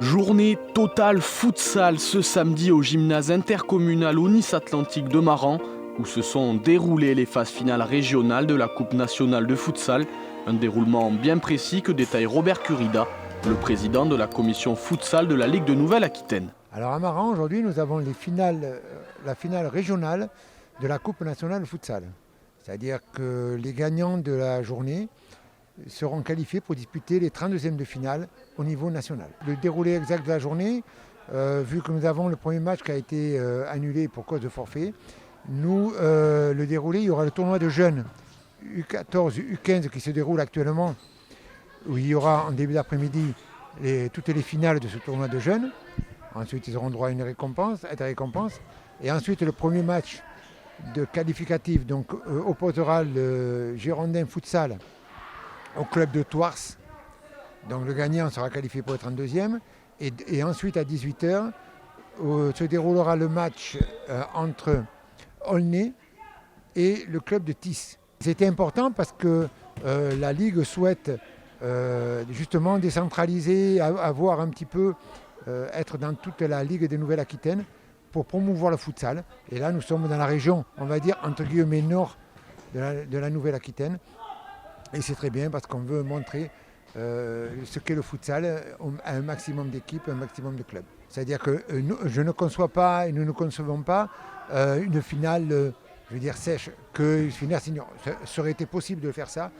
Journée totale futsal ce samedi au gymnase intercommunal Onis Atlantique de Maran, où se sont déroulées les phases finales régionales de la Coupe nationale de futsal. Un déroulement bien précis que détaille Robert Curida, le président de la commission futsal de la Ligue de Nouvelle-Aquitaine. Alors à Maran, aujourd'hui, nous avons la finale régionale de la Coupe nationale de futsal. C'est-à-dire que les gagnants de la journée seront qualifiés pour disputer les 32e de finale au niveau national. Le déroulé exact de la journée, vu que nous avons le premier match qui a été annulé pour cause de forfait, le déroulé, il y aura le tournoi de jeunes U14, U15 qui se déroule actuellement, où il y aura en début d'après-midi toutes les finales de ce tournoi de jeunes. Ensuite, ils auront droit à des récompenses. Et ensuite, le premier match de qualificatif opposera le Girondin Futsal au club de Thouars. Donc le gagnant sera qualifié pour le 32e. Et ensuite, à 18h, se déroulera le match entre Aulnay et le club de Tis. C'était important parce que la Ligue souhaite justement décentraliser, avoir un petit peu, être dans toute la Ligue des Nouvelle-Aquitaine pour promouvoir le futsal. Et là, nous sommes dans la région, on va dire, entre guillemets, nord de la Nouvelle-Aquitaine. Et c'est très bien parce qu'on veut montrer ce qu'est le futsal à un maximum d'équipes, un maximum de clubs. C'est-à-dire que je ne conçois pas et nous ne concevons pas une finale, sèche, qu'une finale senior. Ça aurait été possible de faire ça,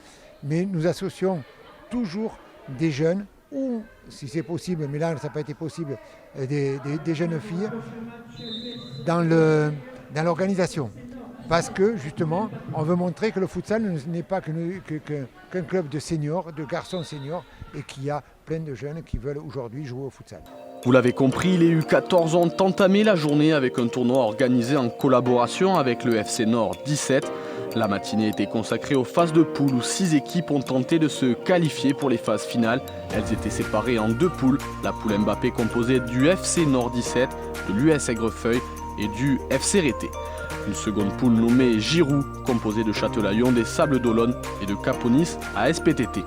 mais nous associons toujours des jeunes, ou si c'est possible, mais là ça n'a pas été possible, des jeunes filles dans l'organisation. Parce que justement, on veut montrer que le futsal n'est pas qu'un club de seniors, de garçons seniors, et qu'il y a plein de jeunes qui veulent aujourd'hui jouer au futsal. Vous l'avez compris, les U14 ont entamé la journée avec un tournoi organisé en collaboration avec le FC Nord 17. La matinée était consacrée aux phases de poule où 6 équipes ont tenté de se qualifier pour les phases finales. Elles étaient séparées en 2 poules, la poule Mbappé composée du FC Nord 17, de l'US Aigrefeuille et du FC Rété. Une seconde poule nommée Giroud, composée de Châtelaillon, des Sables d'Olonne et de Caponis à SPTT.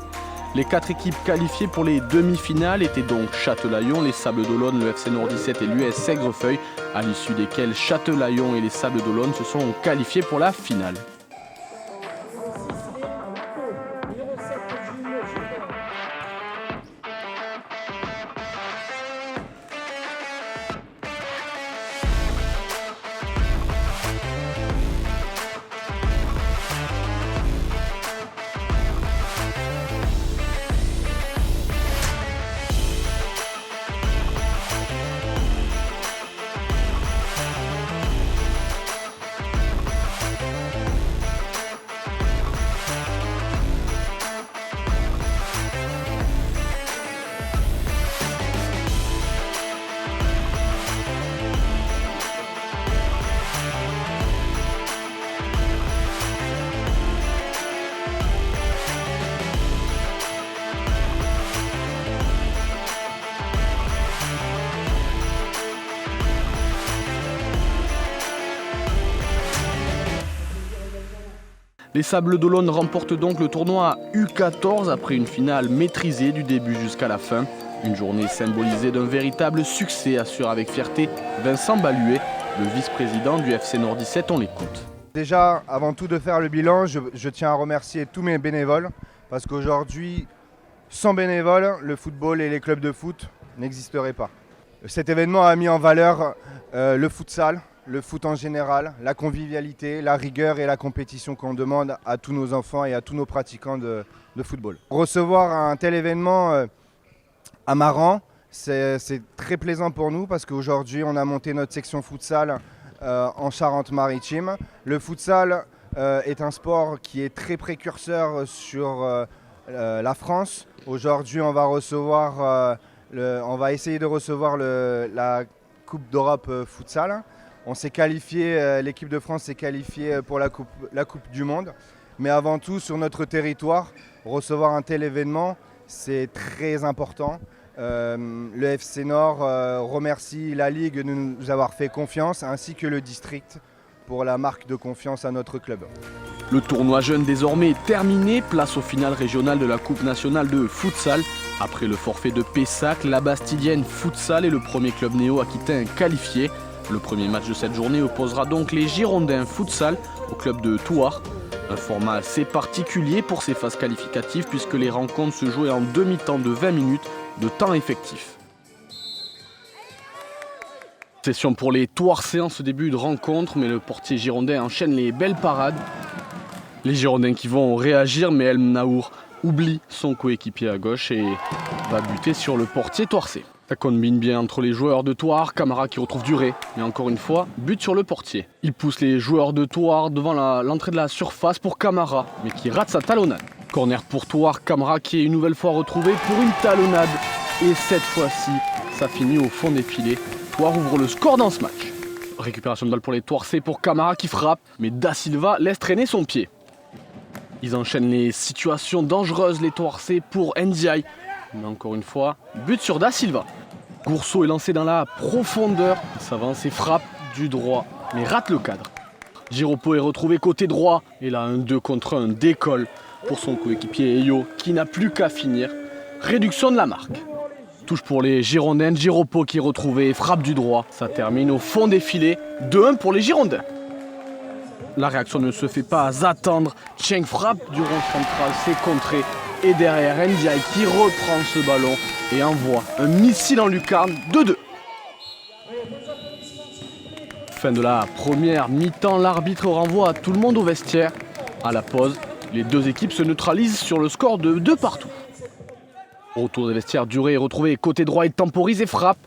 Les 4 équipes qualifiées pour les demi-finales étaient donc Châtelaillon, les Sables d'Olonne, le FC Nord 17 et l'US Aigrefeuille, à l'issue desquelles Châtelaillon et les Sables d'Olonne se sont qualifiés pour la finale. Les Sables d'Olonne remportent donc le tournoi U14 après une finale maîtrisée du début jusqu'à la fin. Une journée symbolisée d'un véritable succès, assure avec fierté Vincent Baluet, le vice-président du FC Nord 17. On l'écoute. Déjà, avant tout de faire le bilan, je tiens à remercier tous mes bénévoles parce qu'aujourd'hui, sans bénévoles, le football et les clubs de foot n'existeraient pas. Cet événement a mis en valeur le futsal, le foot en général, la convivialité, la rigueur et la compétition qu'on demande à tous nos enfants et à tous nos pratiquants de football. Recevoir un tel événement à Maran, c'est très plaisant pour nous parce qu'aujourd'hui on a monté notre section futsal en Charente-Maritime. Le futsal est un sport qui est très précurseur sur la France. Aujourd'hui on va essayer de recevoir la Coupe d'Europe futsal. On s'est qualifié, l'équipe de France s'est qualifiée pour la coupe du Monde. Mais avant tout, sur notre territoire, recevoir un tel événement, c'est très important. Le FC Nord remercie la Ligue de nous avoir fait confiance, ainsi que le district pour la marque de confiance à notre club. Le tournoi jeune désormais terminé, place au final régional de la Coupe nationale de futsal. Après le forfait de Pessac, la Bastidienne Futsal est le premier club néo-aquitain qualifié. Le premier match de cette journée opposera donc les Girondins Futsal au club de Thouars. Un format assez particulier pour ces phases qualificatives puisque les rencontres se jouaient en demi-temps de 20 minutes de temps effectif. Session pour les Thouarsais en ce début de rencontre, mais le portier girondin enchaîne les belles parades. Les Girondins qui vont réagir, mais El Mnaour oublie son coéquipier à gauche et va buter sur le portier Thouarsais. Ça combine bien entre les joueurs de Thouars, Camara qui retrouve Duré, mais encore une fois, but sur le portier. Il pousse les joueurs de Thouars devant l'entrée de la surface pour Camara, mais qui rate sa talonnade. Corner pour Thouars, Camara qui est une nouvelle fois retrouvé pour une talonnade. Et cette fois-ci, ça finit au fond des filets. Thouars ouvre le score dans ce match. Récupération de balle pour les Thouarsais pour Camara qui frappe, mais Da Silva laisse traîner son pied. Ils enchaînent les situations dangereuses, les Thouarsais pour Ndiaye. Mais encore une fois, but sur Da Silva. Gourceau est lancé dans la profondeur. Il s'avance et frappe du droit, mais rate le cadre. Giropo est retrouvé côté droit. Et là, un 2 contre 1 décolle pour son coéquipier Eyo, qui n'a plus qu'à finir. Réduction de la marque. Touche pour les Girondins. Giropo qui est retrouvé et frappe du droit. Ça termine au fond des filets. 2-1 pour les Girondins. La réaction ne se fait pas attendre. Cheng frappe du rond central, c'est contré. Et derrière, Ndiaye qui reprend ce ballon et envoie un missile en lucarne. 2-2. Fin de la première mi-temps, l'arbitre renvoie tout le monde au vestiaire. À la pause, les deux équipes se neutralisent sur le score de 2 partout. Retour des vestiaires, Duré est retrouvé côté droit et temporise et frappe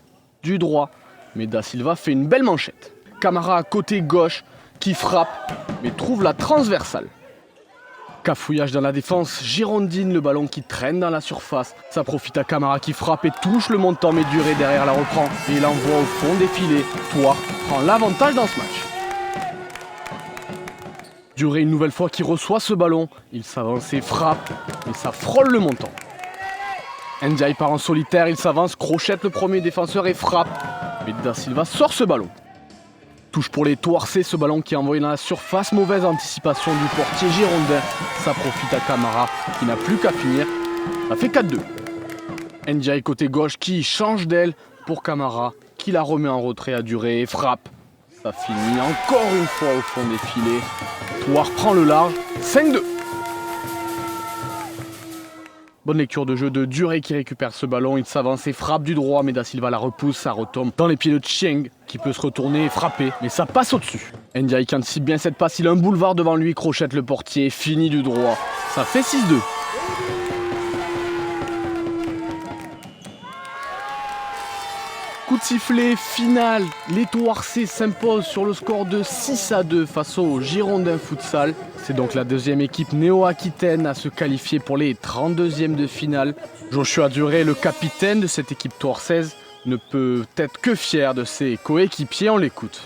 du droit. Mais Da Silva fait une belle manchette. Camara côté gauche qui frappe mais trouve la transversale. Cafouillage dans la défense girondine, le ballon qui traîne dans la surface. Ça profite à Camara qui frappe et touche le montant, mais Duré derrière la reprend et l'envoie au fond des filets. Thouars prend l'avantage dans ce match. Duré une nouvelle fois qui reçoit ce ballon. Il s'avance et frappe, mais ça frôle le montant. Ndiaye part en solitaire, il s'avance, crochette le premier défenseur et frappe. Mais Da Silva sort ce ballon. Touche pour les Thouarsais, ce ballon qui est envoyé dans la surface. Mauvaise anticipation du portier girondin. Ça profite à Camara qui n'a plus qu'à finir. Ça fait 4-2. Ndiaye côté gauche qui change d'aile pour Camara qui la remet en retrait à Duré et frappe. Ça finit encore une fois au fond des filets. Thouars prend le large. 5-2. Bonne lecture de jeu de Duré qui récupère ce ballon, il s'avance et frappe du droit, mais Da Silva la repousse, ça retombe dans les pieds de Cheng qui peut se retourner et frapper, mais ça passe au-dessus. Ndiaye qui anticipe bien cette passe, il a un boulevard devant lui, crochette le portier, fini du droit, ça fait 6-2. Coup de sifflet final, les Thouarsais s'imposent sur le score de 6-2 face aux Girondins Futsal. C'est donc la deuxième équipe néo-aquitaine à se qualifier pour les 32e de finale. Joshua Duré, le capitaine de cette équipe thouarsaise, ne peut être que fier de ses coéquipiers, on l'écoute.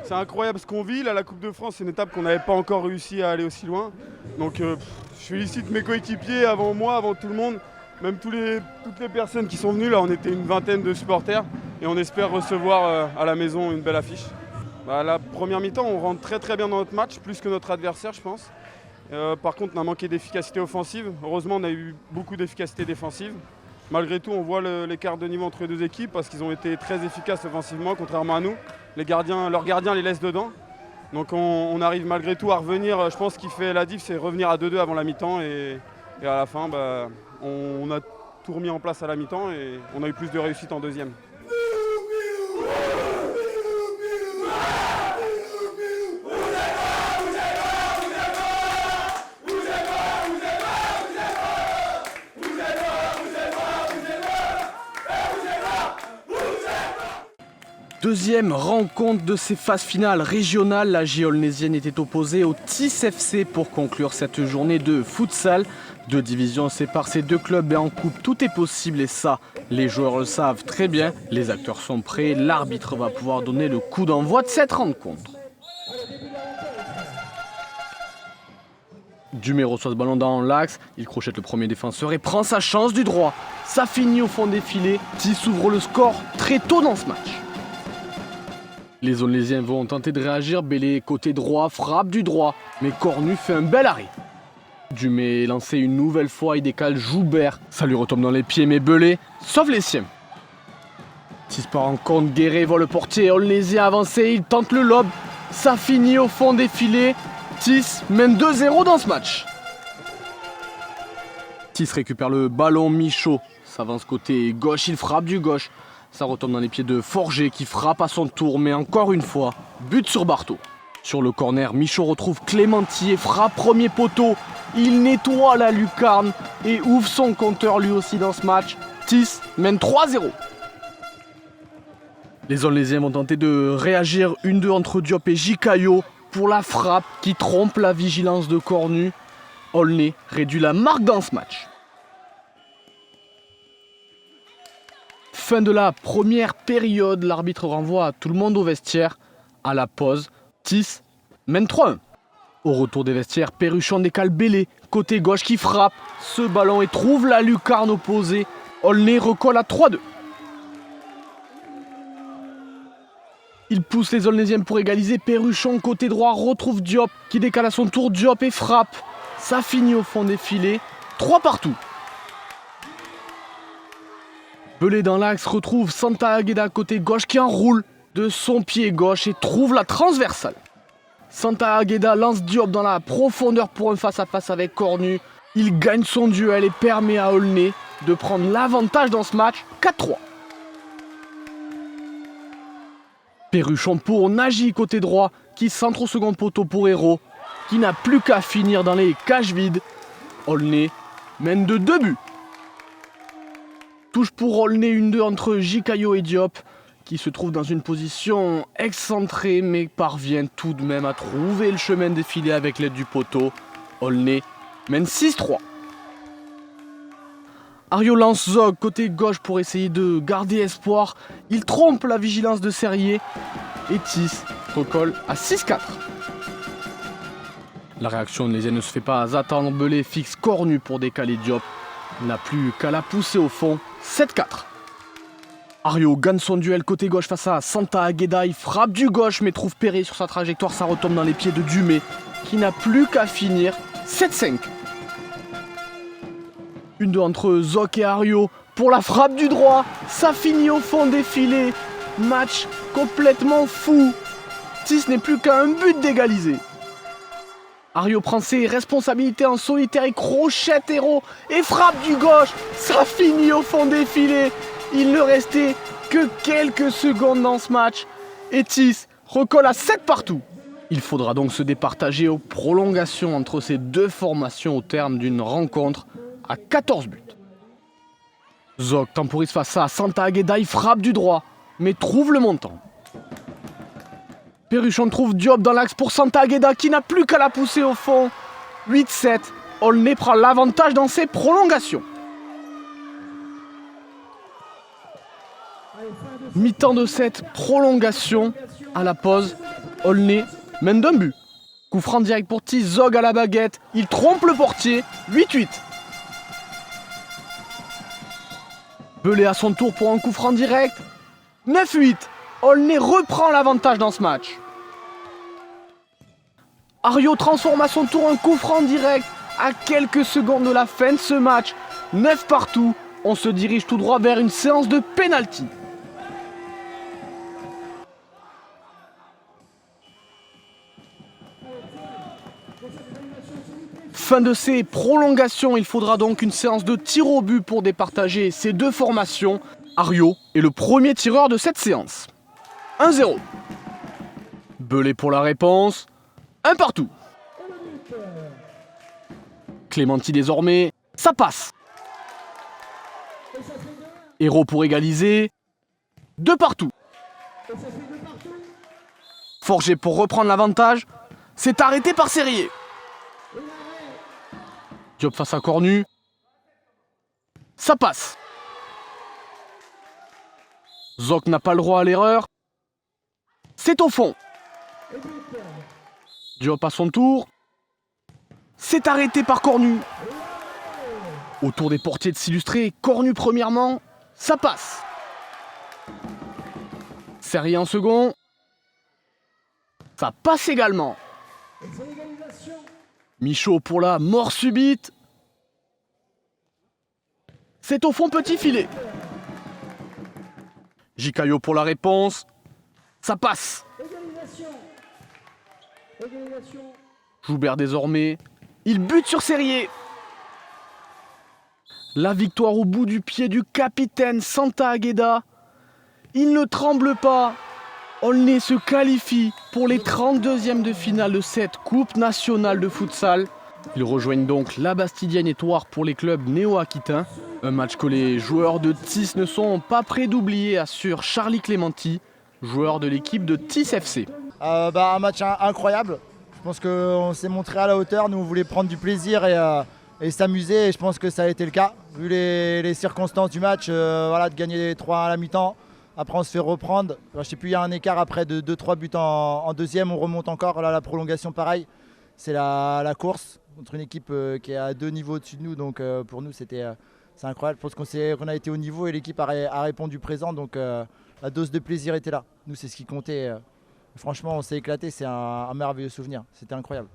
C'est incroyable ce qu'on vit, là la Coupe de France c'est une étape qu'on n'avait pas encore réussi à aller aussi loin. Donc je félicite mes coéquipiers avant moi, avant tout le monde. Même toutes les personnes qui sont venues, là on était une vingtaine de supporters et on espère recevoir à la maison une belle affiche. La première mi-temps on rentre très très bien dans notre match, plus que notre adversaire je pense. Par contre on a manqué d'efficacité offensive, heureusement on a eu beaucoup d'efficacité défensive. Malgré tout on voit l'écart de niveau entre les deux équipes parce qu'ils ont été très efficaces offensivement contrairement à nous. Leurs gardiens les laissent dedans. Donc on arrive malgré tout à revenir, je pense qu'il fait la diff c'est revenir à 2-2 avant la mi-temps et à la fin on a tout remis en place à la mi-temps et on a eu plus de réussite en deuxième. Deuxième rencontre de ces phases finales régionales, la Géolnésienne était opposée au TIS FC pour conclure cette journée de futsal. 2 divisions séparent ces deux clubs et en coupe tout est possible et ça, les joueurs le savent très bien. Les acteurs sont prêts, l'arbitre va pouvoir donner le coup d'envoi de cette rencontre. Dumé reçoit ce ballon dans l'axe, il crochette le premier défenseur et prend sa chance du droit. Ça finit au fond des filets, TIS ouvre le score très tôt dans ce match. Les Aulnésiens vont tenter de réagir, Bellé côté droit, frappe du droit, mais Cornu fait un bel arrêt. Dumais est lancé une nouvelle fois, il décale Joubert. Ça lui retombe dans les pieds, mais Belay sauve les siens. Tis part en compte, Guéret voit le portier, Aulnésien avancé, il tente le lob. Ça finit au fond des filets. Tis mène 2-0 dans ce match. Tis récupère le ballon, Michaud s'avance côté gauche, il frappe du gauche. Ça retombe dans les pieds de Forger qui frappe à son tour, mais encore une fois, but sur Barthaud. Sur le corner, Michaud retrouve Clémenti et frappe premier poteau. Il nettoie la lucarne et ouvre son compteur lui aussi dans ce match. Tis mène 3-0. Les Aulnésiens vont tenter de réagir 1-2 entre Diop et Jicaillot pour la frappe qui trompe la vigilance de Cornu. Aulnay réduit la marque dans ce match. Fin de la première période, l'arbitre renvoie tout le monde au vestiaire. À la pause, Tis mène 3-1. Au retour des vestiaires, Perruchon décale Bellé, côté gauche qui frappe ce ballon et trouve la lucarne opposée. Aulnay recolle à 3-2. Il pousse les Aulnésiens pour égaliser. Perruchon, côté droit, retrouve Diop qui décale à son tour. Diop et frappe. Ça finit au fond des filets. 3 partout. Belay dans l'axe retrouve Santa Agueda côté gauche qui enroule de son pied gauche et trouve la transversale. Santa Agueda lance Diop dans la profondeur pour un face-à-face avec Cornu. Il gagne son duel et permet à Aulnay de prendre l'avantage dans ce match, 4-3. Perruchon pour Nagy côté droit qui centre au second poteau pour Hérault, qui n'a plus qu'à finir dans les cages vides. Aulnay mène de 2 buts. Touche pour Aulnay 1-2 entre Jicaillot et Diop, qui se trouve dans une position excentrée mais parvient tout de même à trouver le chemin des filets avec l'aide du poteau. Aulnay mène 6-3. Ario lance Zog côté gauche pour essayer de garder espoir. Il trompe la vigilance de Serrier et Tis recolle à 6-4. La réaction de l'Aulnésien ne se fait pas attendre. Belay fixe Cornu pour décaler Diop. Il n'a plus qu'à la pousser au fond. 7-4. Ario gagne son duel côté gauche face à Santa Agueda. Il frappe du gauche mais trouve Perret sur sa trajectoire. Ça retombe dans les pieds de Dumais qui n'a plus qu'à finir. 7-5. 1-2 entre Zoc et Ario pour la frappe du droit. Ça finit au fond des filets. Match complètement fou. Tis n'est plus qu'à un but d'égaliser. Ario prend ses responsabilités en solitaire et crochette Hérault et frappe du gauche. Ça finit au fond des filets. Il ne restait que quelques secondes dans ce match. Et Tis recolle à 7 partout. Il faudra donc se départager aux prolongations entre ces deux formations au terme d'une rencontre à 14 buts. Zoc temporise face à Santa Agueda, il frappe du droit, mais trouve le montant. Perruchon trouve Diop dans l'axe pour Santa Agueda qui n'a plus qu'à la pousser au fond. 8-7, Aulnay prend l'avantage dans ses prolongations. Mi-temps de cette prolongation, à la pause, Aulnay mène d'un but. Coup franc direct pour Tis, Zog à la baguette, il trompe le portier, 8-8. Belay à son tour pour un coup franc direct, 9-8. Aulnay reprend l'avantage dans ce match. Ario transforme à son tour un coup franc direct à quelques secondes de la fin de ce match. 9 partout, on se dirige tout droit vers une séance de pénalty. Fin de ces prolongations, il faudra donc une séance de tir au but pour départager ces deux formations. Ario est le premier tireur de cette séance. 1-0. Belay pour la réponse. 1 partout. Clémenti désormais, ça passe. Hérault pour égaliser. 2 partout. Forger pour reprendre l'avantage. C'est arrêté par Serrier. Diop face à Cornu. Ça passe. Zoc n'a pas le droit à l'erreur. C'est au fond. Diop à son tour. C'est arrêté par Cornu. Autour des portiers de s'illustrer. Cornu premièrement. Ça passe. Serrier en second. Ça passe également. Michaud pour la mort subite. C'est au fond, petit filet. Jikayo pour la réponse. Ça passe. Joubert désormais. Il bute sur Serrier. La victoire au bout du pied du capitaine Santa Agueda. Il ne tremble pas. Aulnay se qualifie pour les 32e de finale de cette Coupe nationale de futsal. Ils rejoignent donc la Bastidienne et Thouars pour les clubs néo-aquitains. Un match que les joueurs de TIS ne sont pas prêts d'oublier, assure Charlie Clémenti, joueur de l'équipe de TIS FC. Un match incroyable. Je pense qu'on s'est montré à la hauteur. Nous, on voulait prendre du plaisir et s'amuser. Et je pense que ça a été le cas. Vu les circonstances du match, de gagner 3 à la mi-temps. Après, on se fait reprendre. Je ne sais plus, il y a un écart après de 2-3 buts en deuxième. On remonte encore. Là, la prolongation, pareil. C'est la course contre une équipe qui est à 2 niveaux au-dessus de nous. Donc, pour nous, c'est incroyable. Je pense qu'on a été au niveau et l'équipe a répondu présent. Donc, la dose de plaisir était là. Nous, c'est ce qui comptait. Franchement, on s'est éclaté. C'est un merveilleux souvenir. C'était incroyable.